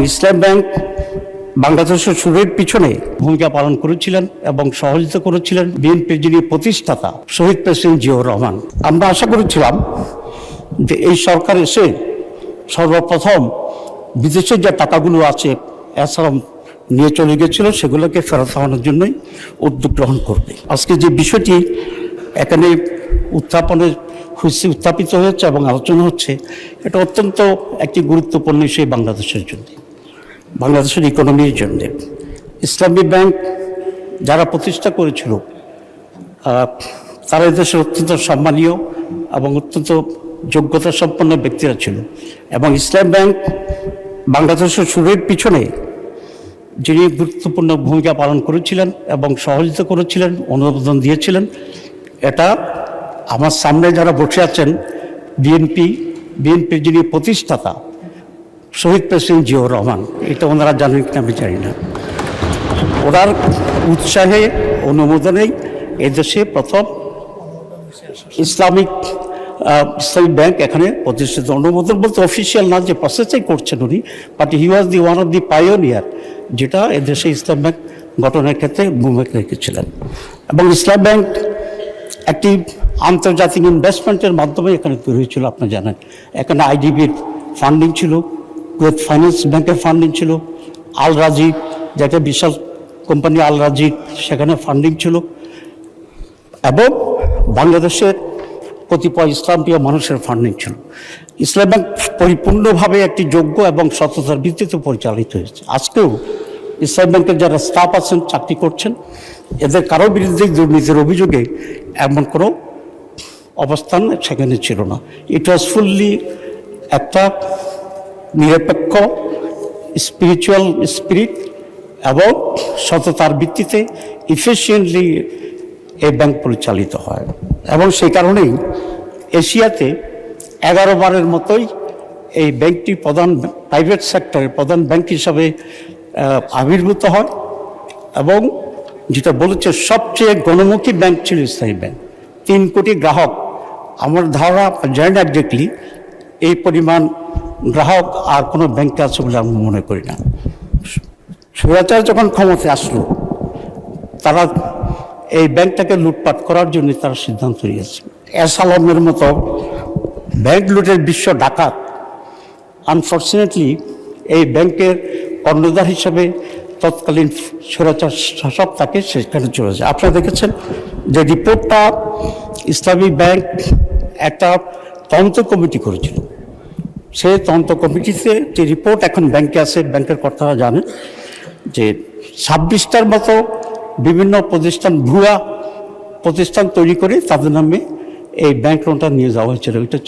ইসলাম bank বাংলাদেশের শুরুর পিছনে ভূমিকা পালন করেছিলেন এবং সহযোগিতা করেছিলেন বিএনপির যিনি প্রতিষ্ঠাতা শহীদ প্রেসিডেন্ট জিয়াউর রহমান। আমরা আশা করেছিলাম যে এই সরকার এসে সর্বপ্রথম বিদেশের যে টাকাগুলো আছে এছাড়াও নিয়ে চলে গেছিল সেগুলোকে ফেরত আনার জন্যই উদ্যোগ গ্রহণ করবে। আজকে যে বিষয়টি এখানে উত্থাপিত হয়েছে এবং আলোচনা হচ্ছে, এটা অত্যন্ত একটি গুরুত্বপূর্ণ বিষয় বাংলাদেশের জন্য, বাংলাদেশের ইকোনমির জন্য। ইসলামী ব্যাংক যারা প্রতিষ্ঠা করেছিল তারা দেশের অত্যন্ত সম্মানীয় এবং অত্যন্ত যোগ্যতা সম্পন্ন ব্যক্তিরা ছিল, এবং ইসলাম ব্যাংক বাংলাদেশের শুরুর পিছনে যিনি গুরুত্বপূর্ণ ভূমিকা পালন করেছিলেন এবং সহযোগিতা করেছিলেন, অনুমোদন দিয়েছিলেন, এটা আমার সামনে যারা বসে আছেন বিএনপির যিনি প্রতিষ্ঠাতা শহীদ প্রেসিডেন্ট জিয়াউর রহমান, এটা ওনারা জানেন কিনা আমি জানি না। ওনার উৎসাহে অনুমোদনেই এদেশে প্রথম ইসলামিক ব্যাংক এখানে প্রতিষ্ঠিত। অনুমোদন বলতে অফিসিয়াল না, যে প্রসেসই করছেন উনি, but he was the one of the pioneer, যেটা এদেশে ইসলাম ব্যাংক গঠনের ক্ষেত্রে ভূমিকা রেখেছিলেন। এবং ইসলাম ব্যাংক একটি আন্তর্জাতিক ইনভেস্টমেন্টের মাধ্যমে এখানে তৈরি হয়েছিল, আপনি জানেন। এখানে আইডিবির ফান্ডিং ছিল, কুয়েত ফাইন্যান্স ব্যাংকের ফান্ডিং ছিল, আল রাজি যেটা বিশাল কোম্পানি আল রাজি, সেখানে ফান্ডিং ছিল, এবং বাংলাদেশের কতিপয় ইসলামপ্রিয় মানুষের ফান্ডিং ছিল। ইসলাম ব্যাংক পরিপূর্ণভাবে একটি যোগ্য এবং সততার ভিত্তিতে পরিচালিত হয়েছে। আজকেও ইসলাম ব্যাংকের যারা স্টাফ আছেন, চাকরি করছেন, এদের কারো বিরুদ্ধে দুর্নীতির অভিযোগে এমন কোনো অবস্থান সেখানে ছিল না। ইট ওয়াজ ফুললি একটা নিরপেক্ষ স্পিরিচুয়াল স্পিরিট এবং সততার ভিত্তিতে ইফিশিয়েন্টলি এই ব্যাংক পরিচালিত হয়। এবং সেই কারণেই এশিয়াতে 11 বারের মতোই এই ব্যাংকটি প্রাইভেট সেক্টরের প্রধান ব্যাংক হিসাবে আবির্ভূত হয়, এবং যেটা বলেছে সবচেয়ে গণমুখী ব্যাংক ছিল ইসলামী ব্যাংক। 3 কোটি গ্রাহক, আমার ধারণা জানি না একজাক্টলি এই পরিমাণ গ্রাহক আর কোনো ব্যাংকে আছে বলে আমি মনে করি না। স্বৈরাচার যখন ক্ষমতায় আসলো, তারা এই ব্যাংকটাকে লুটপাট করার জন্য তারা সিদ্ধান্ত নিয়েছে। এস আলমের মতো ব্যাংক লুটের বিশ্ব ডাকাত আনফর্চুনেটলি এই ব্যাংকের কর্ণধার হিসাবে তৎকালীন স্বৈরাচার শাসক তাকে সেখানে চলে যায়। আপনারা দেখেছেন যে রিপোর্টটা ইসলামী ব্যাংক একটা তদন্ত কমিটি করেছিল। সেই তদন্ত কমিটিতে যে রিপোর্ট এখন ব্যাংকে আছে, ব্যাংকের কর্তারা জানেন যে 26টার মতো বিভিন্ন প্রতিষ্ঠান, ভুয়া প্রতিষ্ঠান তৈরি করে তাদের নামে এই ব্যাংক লোনটা নিয়ে যাওয়া হয়েছিল। এটা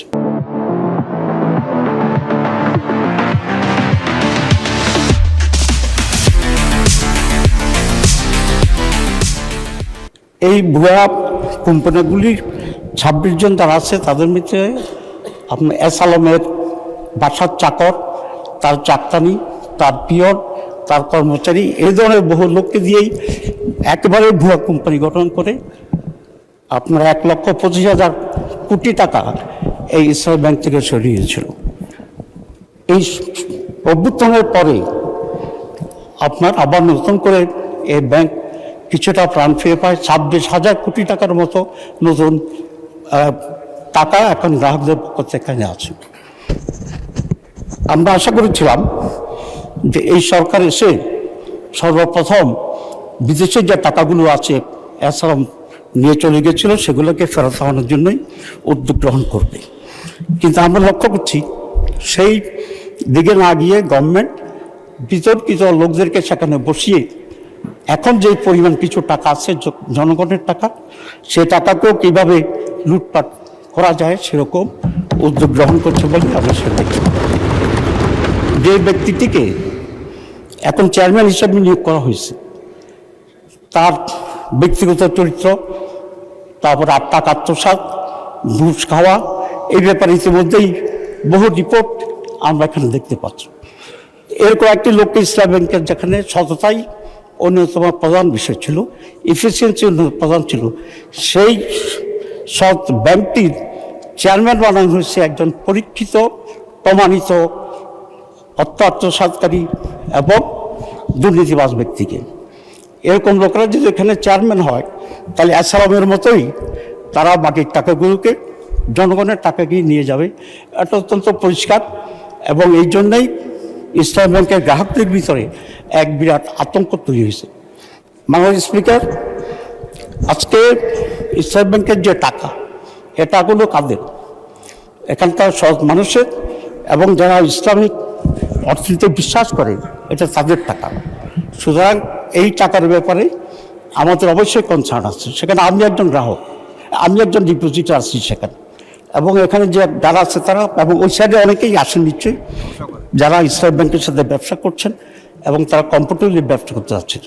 এই ভুয়া কোম্পানিগুলির 26 জন যারা আছে, তাদের মধ্যে আপনার এস আলমের বাসার চাকর, তার চাকরানি, তার পিয়ন, তার কর্মচারী, এই ধরনের বহু লোককে দিয়েই একেবারে ভুয়া কোম্পানি গঠন করে আপনার 1,25,000 কোটি টাকা এই ইসলামী ব্যাংক থেকে সরিয়েছিল। এই অভ্যুত্থানের পরে আপনার আবার নতুন করে এই ব্যাংক কিছুটা প্রাণ ফিরে পায়। 26,000 কোটি টাকার মতো নতুন টাকা এখন গ্রাহকদের পক্ষ থেকে আছে। আমরা আশা করেছিলাম যে এই সরকার এসে সর্বপ্রথম বিদেশের যে টাকাগুলো আছে এছাড়াও নিয়ে চলে গেছিল সেগুলোকে ফেরত আনার জন্যই উদ্যোগ গ্রহণ করবে। কিন্তু আমরা লক্ষ্য করছি সেই দিকে না গিয়ে গভর্নমেন্ট বিতর্কিত লোকদেরকে সেখানে বসিয়ে এখন যে পরিমাণ কিছু টাকা আছে জনগণের টাকা, সে টাকাকেও কীভাবে লুটপাট করা যায় সেরকম উদ্যোগ গ্রহণ করছে বলে আমরা সেটা দেখি। যে ব্যক্তিটিকে এখন চেয়ারম্যান হিসাবে নিয়োগ করা হয়েছে, তার ব্যক্তিগত চরিত্র, তারপর টাকা আত্মসাৎ, ঘুষ খাওয়া, এই ব্যাপারে ইতিমধ্যেই বহু রিপোর্ট আমরা এখানে দেখতে পাচ্ছি। এর কয়েকটি লোককে ইসলাম ব্যাংকের যেখানে সততাই অন্যতম প্রধান বিষয় ছিল, এফিসিয়েন্সি প্রধান ছিল, সেই সৎ ব্যাংকটির চেয়ারম্যান বানানো হয়েছে একজন পরীক্ষিত প্রমাণিত আত্মসাৎকারী এবং দুর্নীতিবাজ ব্যক্তিকে। এরকম লোকেরা যদি এখানে চেয়ারম্যান হয় তাহলে অ্যাসালামের মতোই তারা বাকির টাকাগুলোকে জনগণের টাকাকে নিয়ে যাবে। এটা অত্যন্ত পরিষ্কার, এবং এই জন্যই ইসলামী ব্যাংকের গ্রাহকদের ভিতরে এক বিরাট আতঙ্ক তৈরি হয়েছে। মাননীয় স্পিকার, আজকে ইসলামী ব্যাংকের যে টাকা, এ টাকাগুলো কাদের? এখানকার সহজ মানুষের এবং যারা ইসলামিক অর্থনীতিতে বিশ্বাস করে, এটা তাদের টাকা। সুতরাং এই টাকার ব্যাপারে আমাদের অবশ্যই কনসার্ন আছে। সেখানে আমি একজন গ্রাহক, আমি একজন ডিপোজিটার আছি সেখানে, এবং এখানে যে যারা আছে তারা, এবং ওই সাইডে অনেকেই আসেন নিশ্চয়ই, যারা ইসলামী ব্যাংকের সাথে ব্যবসা করছেন এবং তারা কমফোর্টেবলি ব্যবসা করতে যাচ্ছেন।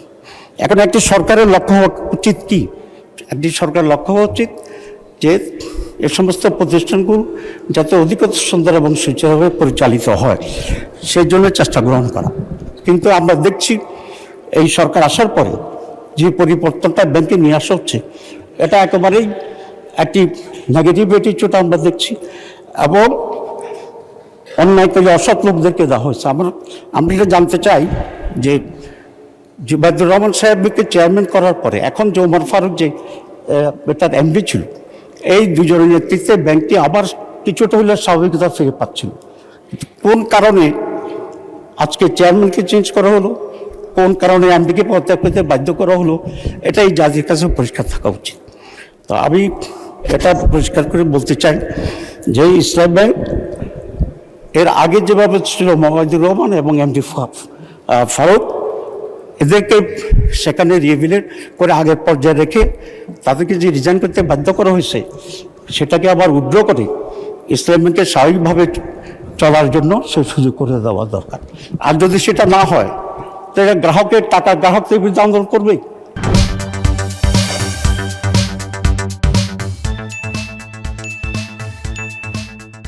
এখন একটি সরকারের লক্ষ্য হওয়া উচিত কি? একটি সরকার লক্ষ্য হওয়া উচিত যে এ সমস্ত প্রতিষ্ঠানগুলো যাতে অধিকতর সুন্দর এবং সুচারুভাবে পরিচালিত হয়, সেই জন্য চেষ্টা গ্রহণ করা। কিন্তু আমরা দেখছি এই সরকার আসার পরে যে পরিবর্তনটা ব্যাংকে নিয়ে আসা হচ্ছে, এটা একেবারেই একটি নেগেটিভ অ্যাটিটিউড আমরা দেখছি, এবং অন্যায় করে অসৎ লোকদেরকে দেওয়া হয়েছে। আমরা এটা জানতে চাই যে জুবাইদুর রহমান সাহেবকে চেয়ারম্যান করার পরে এখন যে ওমর ফারুক যে তার এমডি ছিল, এই দুজনের নেতৃত্বে ব্যাংকটি আবার কিছুটা হলে স্বাভাবিকতা ফিরে পাচ্ছিল। কোন কারণে আজকে চেয়ারম্যানকে চেঞ্জ করা হলো, কোন কারণে এমডিকে পদত্যাগ করতে বাধ্য করা হলো, এটা এই জাতির কাছে পরিষ্কার থাকা উচিত। তো আমি এটা পরিষ্কার করে বলতে চাই যে ইসলামী ব্যাংক এর আগে যেভাবে ছিল মোহাম্মদুর রহমান এবং এমডি ফারুক, এদেরকে সেখানে রিহেবিলিট করে আগের পর্যায়ে রেখে তাদেরকে যে রিজাইন করতে বাধ্য করা হয়েছে, সেটাকে আবার উইথড্র করে ইসলামী ব্যাংকের স্বাভাবিকভাবে চলার জন্য সে সুযোগ করে দেওয়া দরকার। আর যদি সেটা না হয় তাহলে গ্রাহকের টাকা গ্রাহকদের বিরুদ্ধে আন্দোলন করবে।